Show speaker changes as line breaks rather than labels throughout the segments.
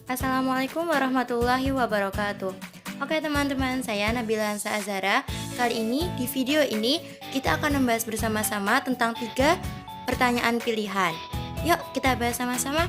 Assalamualaikum warahmatullahi wabarakatuh. Oke teman-teman, saya Nabila Hansa Azhara. Kali ini di video ini kita akan membahas bersama-sama tentang 3 pertanyaan pilihan. Yuk kita bahas sama-sama.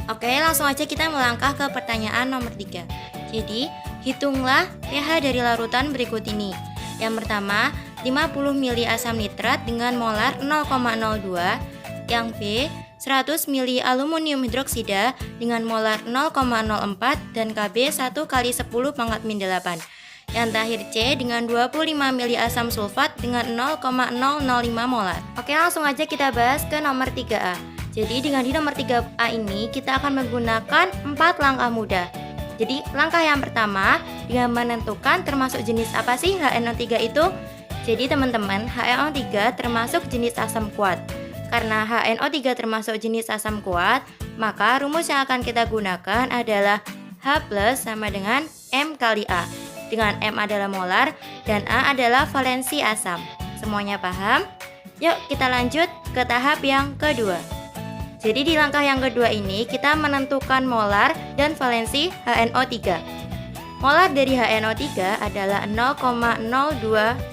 Oke, langsung aja kita melangkah ke pertanyaan nomor 3. Jadi, hitunglah pH dari larutan berikut ini. Yang pertama, 50 mili asam nitrat dengan molar 0,02. Yang B, 100 mili aluminium hidroksida dengan molar 0,04 dan Kb 1 kali 10 pangkat min 8. Yang terakhir C dengan 25 mili asam sulfat dengan 0,005 molar. Oke, langsung aja kita bahas ke nomor 3A. Jadi dengan di nomor 3A ini kita akan menggunakan 4 langkah mudah. Jadi langkah yang pertama dengan menentukan termasuk jenis apa sih HNO3 itu. Jadi teman-teman, HNO3 termasuk jenis asam kuat. Karena HNO3 termasuk jenis asam kuat, maka rumus yang akan kita gunakan adalah H plus sama dengan M kali A. Dengan M adalah molar dan A adalah valensi asam. Semuanya paham? Yuk kita lanjut ke tahap yang kedua. Jadi di langkah yang kedua ini kita menentukan molar dan valensi HNO3. Molar dari HNO3 adalah 0,02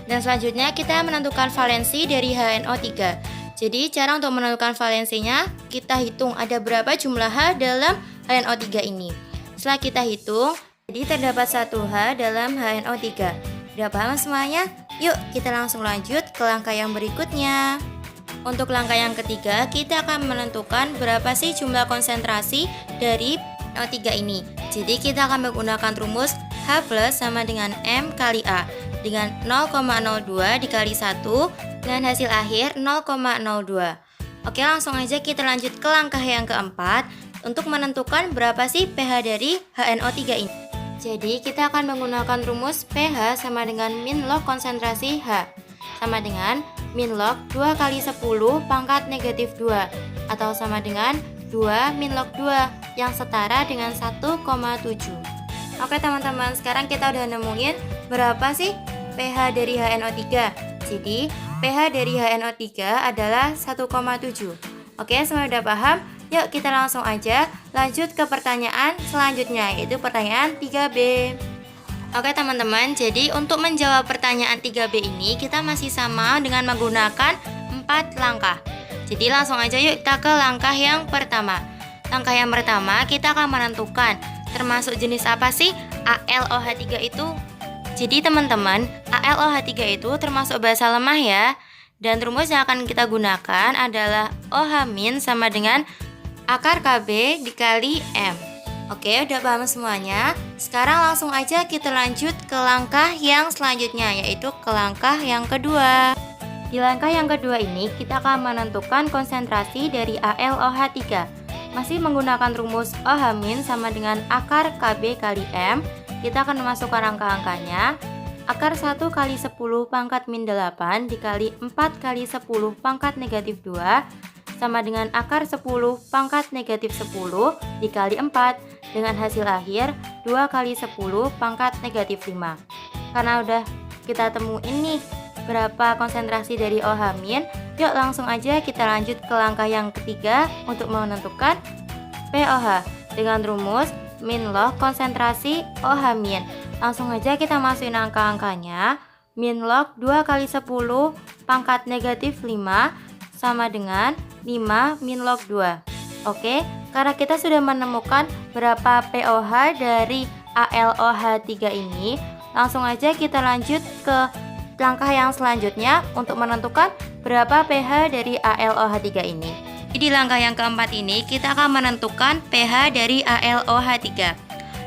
dan selanjutnya kita menentukan valensi dari HNO3. Jadi cara untuk menentukan valensinya, kita hitung ada berapa jumlah H dalam HNO3 ini. Setelah kita hitung, jadi terdapat 1 H dalam HNO3. Udah paham semuanya? Yuk kita langsung lanjut ke langkah yang berikutnya. Untuk langkah yang ketiga, kita akan menentukan berapa sih jumlah konsentrasi dari HNO3 ini. Jadi kita akan menggunakan rumus H plus sama dengan M kali A. Dengan 0,02 dikali 1 dengan hasil akhir 0,02. Oke, langsung aja kita lanjut ke langkah yang keempat untuk menentukan berapa sih pH dari HNO3 ini. Jadi kita akan menggunakan rumus pH sama dengan min log konsentrasi H sama dengan min log 2 kali 10 pangkat negatif 2 atau sama dengan 2 min log 2 yang setara dengan 1,7. Oke teman-teman, sekarang kita udah nemuin berapa sih pH dari HNO3. Jadi pH dari HNO3 adalah 1,7. Oke, semua udah paham? Yuk kita langsung aja lanjut ke pertanyaan selanjutnya, yaitu pertanyaan 3B. Oke teman-teman, jadi untuk menjawab pertanyaan 3B ini kita masih sama dengan menggunakan 4 langkah. Jadi langsung aja yuk kita ke langkah yang pertama. Langkah yang pertama kita akan menentukan termasuk jenis apa sih AlOH3 itu. Jadi teman-teman, AlOH3 itu termasuk basa lemah ya. Dan rumus yang akan kita gunakan adalah OH- sama dengan akar Kb dikali M. Oke, udah paham semuanya? Sekarang langsung aja kita lanjut ke langkah yang selanjutnya, yaitu ke langkah yang kedua. Di langkah yang kedua ini kita akan menentukan konsentrasi dari AlOH3. Masih menggunakan rumus OH- sama dengan akar Kb kali M. Kita akan memasukkan angka-angkanya. Akar 1 kali 10 pangkat min 8 dikali 4 kali 10 pangkat negatif 2 sama dengan akar 10 pangkat negatif 10 dikali 4 dengan hasil akhir 2 kali 10 pangkat negatif 5. Karena udah kita temuin nih berapa konsentrasi dari OH-, yuk langsung aja kita lanjut ke langkah yang ketiga untuk menentukan pOH dengan rumus min log konsentrasi OH-. Langsung aja kita masukin angka-angkanya. Min log 2 kali 10 pangkat negatif 5 sama dengan 5 min log 2. Oke, karena kita sudah menemukan berapa pOH dari AlOH3 ini, langsung aja kita lanjut ke langkah yang selanjutnya untuk menentukan berapa pH dari AlOH3 ini. Di langkah yang keempat ini kita akan menentukan pH dari AlOH3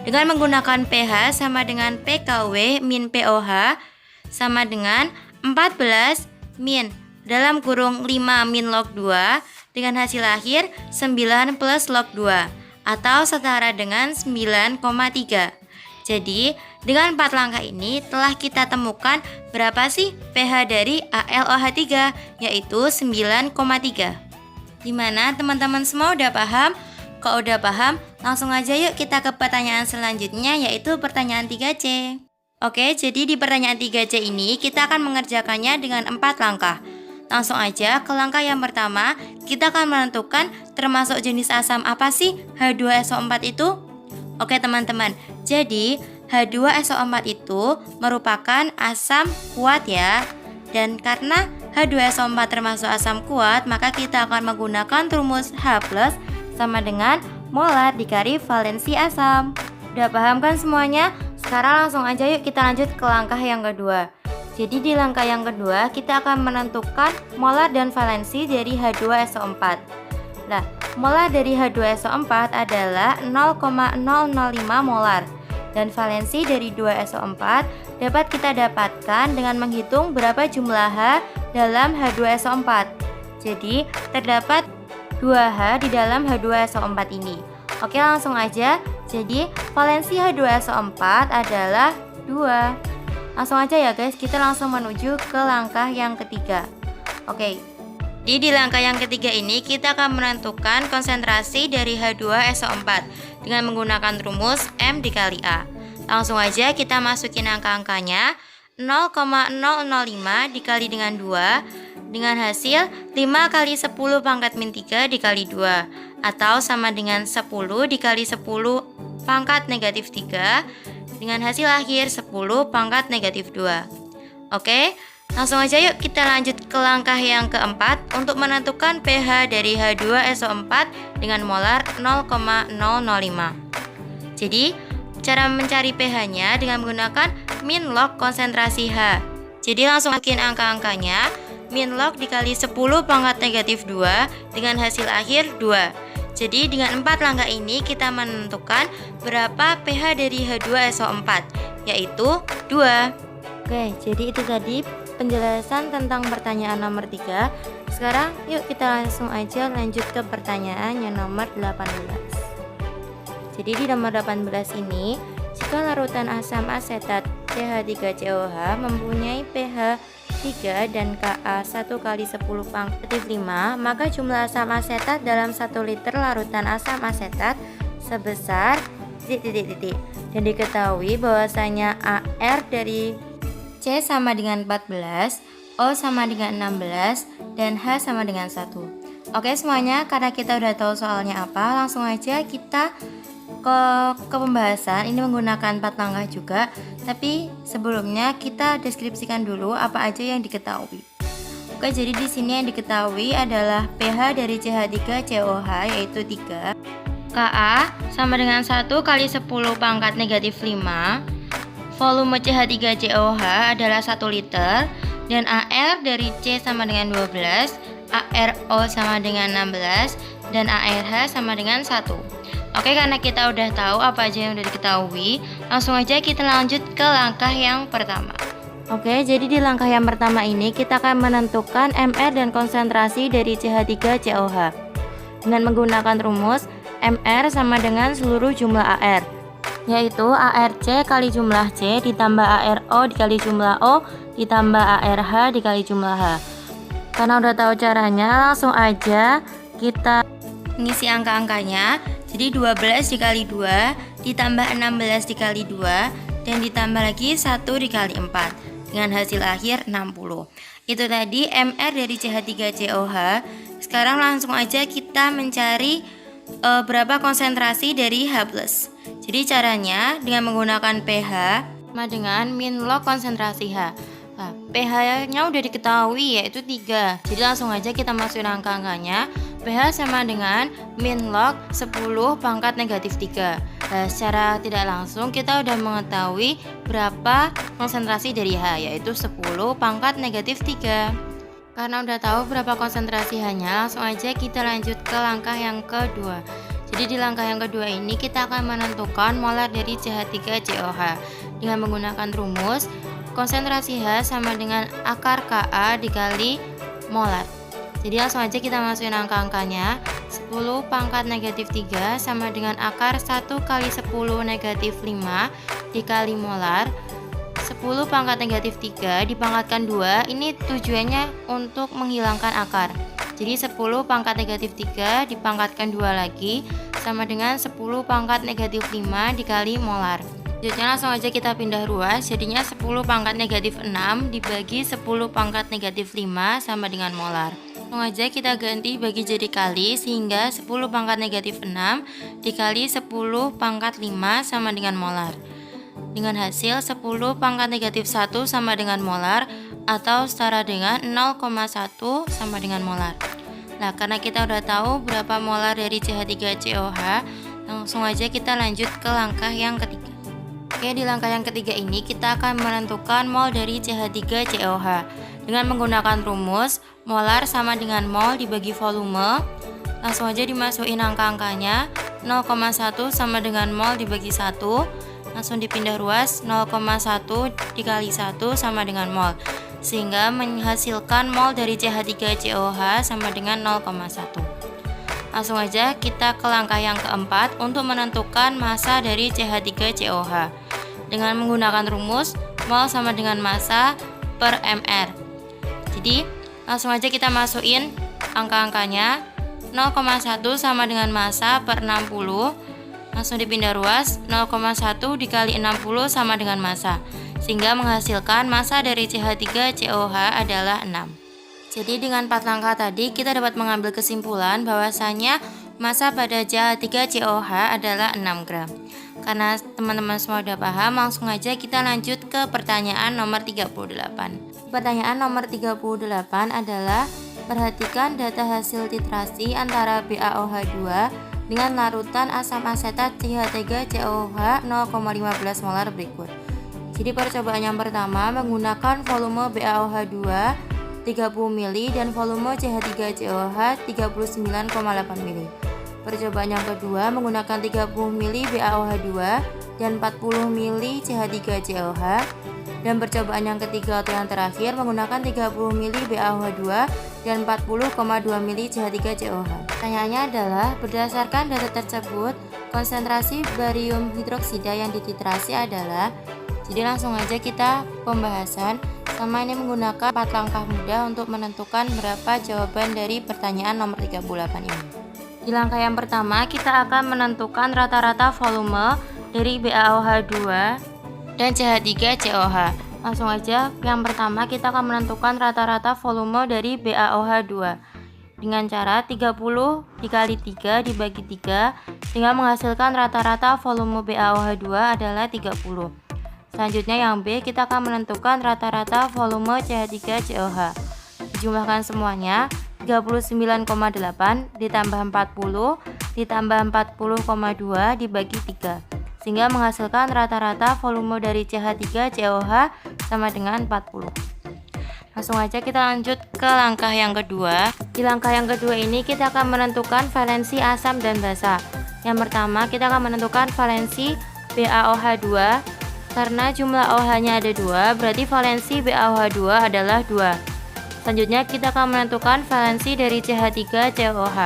dengan menggunakan pH sama dengan pKw min pOH sama dengan 14 min dalam kurung 5 min log 2 dengan hasil akhir 9 plus log 2 atau setara dengan 9,3. Jadi dengan 4 langkah ini telah kita temukan berapa sih pH dari AlOH3, yaitu 9,3. Gimana teman-teman semua udah paham? Kalau udah paham, langsung aja yuk kita ke pertanyaan selanjutnya, yaitu pertanyaan 3C. Oke, jadi di pertanyaan 3C ini kita akan mengerjakannya dengan 4 langkah. langsung aja ke langkah yang pertama. Kita akan menentukan termasuk jenis asam apa sih H2SO4 itu. Oke teman-teman, jadi H2SO4 itu merupakan asam kuat ya. Dan karena H2SO4 termasuk asam kuat, maka kita akan menggunakan rumus H+ sama dengan molar dikali valensi asam. Udah paham kan semuanya? Sekarang langsung aja yuk kita lanjut ke langkah yang kedua. Jadi di langkah yang kedua kita akan menentukan molar dan valensi dari H2SO4. Nah, molar dari H2SO4 adalah 0,005 molar. Dan valensi dari 2SO4 dapat kita dapatkan dengan menghitung berapa jumlah H dalam H2SO4. Jadi terdapat 2H di dalam H2SO4 ini. Oke, langsung aja. Jadi valensi H2SO4 adalah 2. Langsung aja ya guys, kita langsung menuju ke langkah yang ketiga. Oke, jadi di langkah yang ketiga ini kita akan menentukan konsentrasi dari H2SO4 dengan menggunakan rumus M dikali A. Langsung aja kita masukin angka-angkanya. 0,005 dikali dengan 2 dengan hasil 5 kali 10 pangkat min 3 dikali 2 atau sama dengan 10 dikali 10 pangkat negatif 3 dengan hasil akhir 10 pangkat negatif 2. Oke, langsung aja yuk kita lanjut ke langkah yang keempat untuk menentukan pH dari H2SO4 dengan molar 0,005. Jadi cara mencari pH-nya dengan menggunakan min log konsentrasi H. Jadi langsung masukin angka-angkanya. Min log dikali 10 pangkat negatif 2 dengan hasil akhir 2. Jadi dengan 4 langkah ini kita menentukan berapa pH dari H2SO4, yaitu 2. Oke, jadi itu tadi penjelasan tentang pertanyaan nomor 3. Sekarang yuk kita langsung aja lanjut ke pertanyaan yang nomor 18. Jadi di nomor 18 ini, jika larutan asam asetat CH3COH mempunyai pH 3 dan Ka 1 kali 10 pangkat 5, maka jumlah asam asetat dalam 1 liter larutan asam asetat sebesar titik. Dan diketahui bahwasanya AR dari C sama dengan 14, O sama dengan 16, dan H sama dengan 1. Oke semuanya, karena kita udah tahu soalnya apa, langsung aja kita ke pembahasan. Ini menggunakan 4 langkah juga, tapi sebelumnya kita deskripsikan dulu apa aja yang diketahui. Oke, jadi di sini yang diketahui adalah pH dari CH3COH yaitu 3, Ka sama dengan 1 kali 10 pangkat negatif 5, volume CH3COH adalah 1 liter, dan AR dari C sama dengan 12, ARO sama dengan 16, dan ARH sama dengan 1. Oke, karena kita udah tahu apa aja yang udah diketahui, langsung aja kita lanjut ke langkah yang pertama. Oke, jadi di langkah yang pertama ini kita akan menentukan MR dan konsentrasi dari CH3COH dengan menggunakan rumus MR sama dengan seluruh jumlah AR, yaitu ARC kali jumlah C ditambah ARO dikali jumlah O ditambah ARH dikali jumlah H. Karena udah tahu caranya, langsung aja kita ngisi angka-angkanya. Jadi 12 dikali 2 ditambah 16 dikali 2 dan ditambah lagi 1 dikali 4 dengan hasil akhir 60. Itu tadi MR dari CH3COH. Sekarang langsung aja kita mencari berapa konsentrasi dari H+. Jadi caranya dengan menggunakan pH sama dengan min log konsentrasi H. Nah, pH-nya udah diketahui yaitu 3. Jadi langsung aja kita masukin angka-angkanya. pH sama dengan min log 10 pangkat negatif 3. Nah, secara tidak langsung kita udah mengetahui berapa konsentrasi dari H, yaitu 10 pangkat negatif 3. Karena udah tahu berapa konsentrasi H-nya, langsung aja kita lanjut ke langkah yang kedua. Jadi di langkah yang kedua ini kita akan menentukan molar dari CH3COH dengan menggunakan rumus konsentrasi H sama dengan akar Ka dikali molar. Jadi langsung aja kita masukin angka-angkanya. 10 pangkat negatif 3 sama dengan akar 1 kali 10 negatif 5 dikali molar. 10 pangkat negatif 3 dipangkatkan 2, ini tujuannya untuk menghilangkan akar. Jadi 10 pangkat negatif 3 dipangkatkan 2 lagi sama dengan 10 pangkat negatif 5 dikali molar. Selanjutnya langsung aja kita pindah ruas, jadinya 10 pangkat negatif 6 dibagi 10 pangkat negatif 5 sama dengan molar. Langsung aja kita ganti bagi jadi kali, sehingga 10 pangkat negatif 6 dikali 10 pangkat 5 sama dengan molar. Dengan hasil 10 pangkat negatif 1 sama dengan molar, atau setara dengan 0,1 sama dengan molar. Nah, karena kita udah tahu berapa molar dari CH3COH, langsung aja kita lanjut ke langkah yang ketiga. Oke, di langkah yang ketiga ini kita akan menentukan mol dari CH3COH dengan menggunakan rumus molar sama dengan mol dibagi volume. Langsung aja dimasukin angka-angkanya. 0,1 sama dengan mol dibagi 1. Langsung dipindah ruas, 0,1 dikali 1 sama dengan mol, sehingga menghasilkan mol dari CH3COH sama dengan 0,1. Langsung aja kita ke langkah yang keempat untuk menentukan massa dari CH3COH dengan menggunakan rumus mol sama dengan massa per mR. Jadi langsung aja kita masukin angka-angkanya. 0,1 sama dengan massa per 60. Langsung dipindah ruas, 0,1 dikali 60 sama dengan massa, sehingga menghasilkan massa dari CH3COH adalah 6. Jadi dengan 4 langkah tadi kita dapat mengambil kesimpulan bahwasanya massa pada CH3COH adalah 6 gram. Karena teman-teman semua udah paham, langsung aja kita lanjut ke pertanyaan nomor 38. Pertanyaan nomor 38 adalah perhatikan data hasil titrasi antara BaOH2 dengan larutan asam asetat CH3COH 0,15 molar berikut. Jadi percobaan yang pertama menggunakan volume BaOH2 30 ml dan volume CH3COH 39,8 ml. Percobaan yang kedua menggunakan 30 ml BaOH2 dan 40 ml CH3COH. Dan percobaan yang ketiga atau yang terakhir menggunakan 30 ml BaOH2 dan 40,2 ml CH3COH. Pertanyaannya adalah, berdasarkan data tersebut, konsentrasi barium hidroksida yang dititrasi adalah. Jadi langsung aja kita pembahasan. Sama ini menggunakan 4 langkah mudah untuk menentukan berapa jawaban dari pertanyaan nomor 38 ini. Di langkah yang pertama kita akan menentukan rata-rata volume dari BaOH2 dan CH3COH. Langsung aja yang pertama kita akan menentukan rata-rata volume dari BaOH2 dengan cara 30 dikali 3 dibagi 3, sehingga menghasilkan rata-rata volume BaOH2 adalah 30. Selanjutnya yang B, kita akan menentukan rata-rata volume CH3COH. Dijumlahkan semuanya, 39,8 ditambah 40 ditambah 40,2 dibagi 3, sehingga menghasilkan rata-rata volume dari CH3COH sama dengan 40. Langsung aja kita lanjut ke langkah yang kedua. Di langkah yang kedua ini kita akan menentukan valensi asam dan basa. Yang pertama kita akan menentukan valensi BaOH2. Karena jumlah OH-nya ada 2, berarti valensi BaOH2 adalah 2. Selanjutnya kita akan menentukan valensi dari CH3COH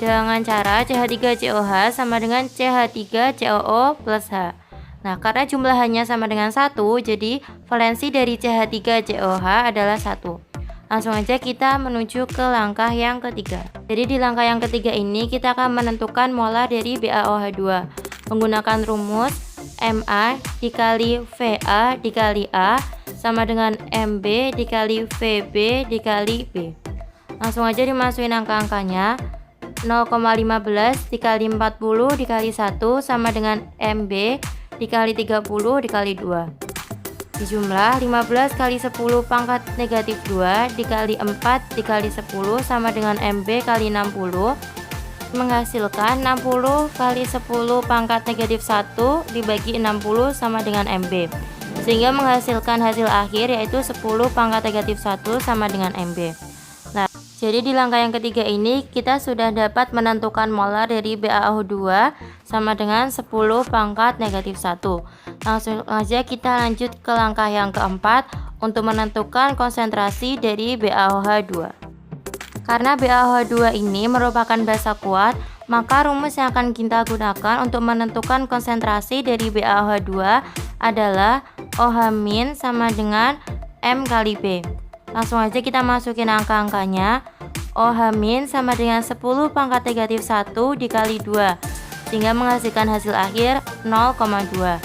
dengan cara CH3COH sama dengan CH3COO plus H. Nah, karena jumlahannya sama dengan 1, jadi valensi dari CH3COH adalah 1. Langsung aja kita menuju ke langkah yang ketiga. Jadi di langkah yang ketiga ini kita akan menentukan molar dari BaOH2 menggunakan rumus Ma dikali Va dikali A sama dengan Mb dikali Vb dikali B. Langsung aja dimasukin angka-angkanya. 0,15 dikali 40 dikali 1 sama dengan Mb dikali 30 dikali 2. Dijumlah 15 kali 10 pangkat negatif 2 dikali 4 dikali 10 sama dengan Mb kali 60, menghasilkan 60 kali 10 pangkat negatif 1 dibagi 60 sama dengan MB, sehingga menghasilkan hasil akhir yaitu 10 pangkat negatif 1 sama dengan MB. Nah, jadi di langkah yang ketiga ini kita sudah dapat menentukan molar dari BaOH2 sama dengan 10 pangkat negatif 1. Langsung aja kita lanjut ke langkah yang keempat untuk menentukan konsentrasi dari BaOH2. Karena BaOH2 ini merupakan basa kuat, maka rumus yang akan kita gunakan untuk menentukan konsentrasi dari BaOH2 adalah OH- sama dengan M kali B. Langsung aja kita masukin angka-angkanya. OH- sama dengan 10 pangkat negatif 1 dikali 2, sehingga menghasilkan hasil akhir 0,2.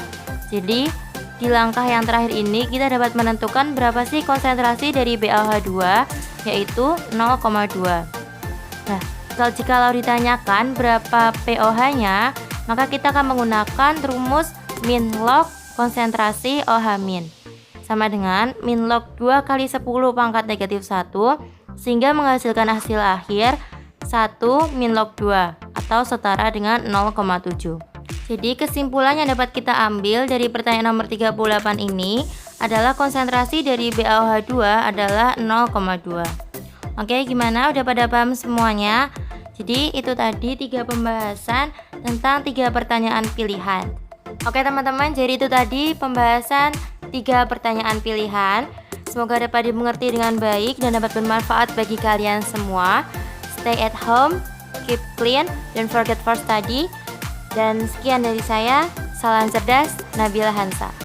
Jadi di langkah yang terakhir ini kita dapat menentukan berapa sih konsentrasi dari BaOH2, yaitu 0,2. Nah, jikalau ditanyakan berapa pOH-nya, maka kita akan menggunakan rumus min log konsentrasi OH min, sama dengan min log 2 kali 10 pangkat negatif 1, sehingga menghasilkan hasil akhir 1 min log 2 atau setara dengan 0,7. Jadi kesimpulan yang dapat kita ambil dari pertanyaan nomor 38 ini adalah konsentrasi dari BaOH2 adalah 0,2. Oke, gimana? Udah pada paham semuanya? Jadi itu tadi 3 pembahasan tentang 3 pertanyaan pilihan. Oke teman-teman, jadi itu tadi pembahasan 3 pertanyaan pilihan. Semoga dapat dimengerti dengan baik dan dapat bermanfaat bagi kalian semua. Stay at home, keep clean, don't forget for study. Dan sekian dari saya, salam cerdas, Nabila Hansa.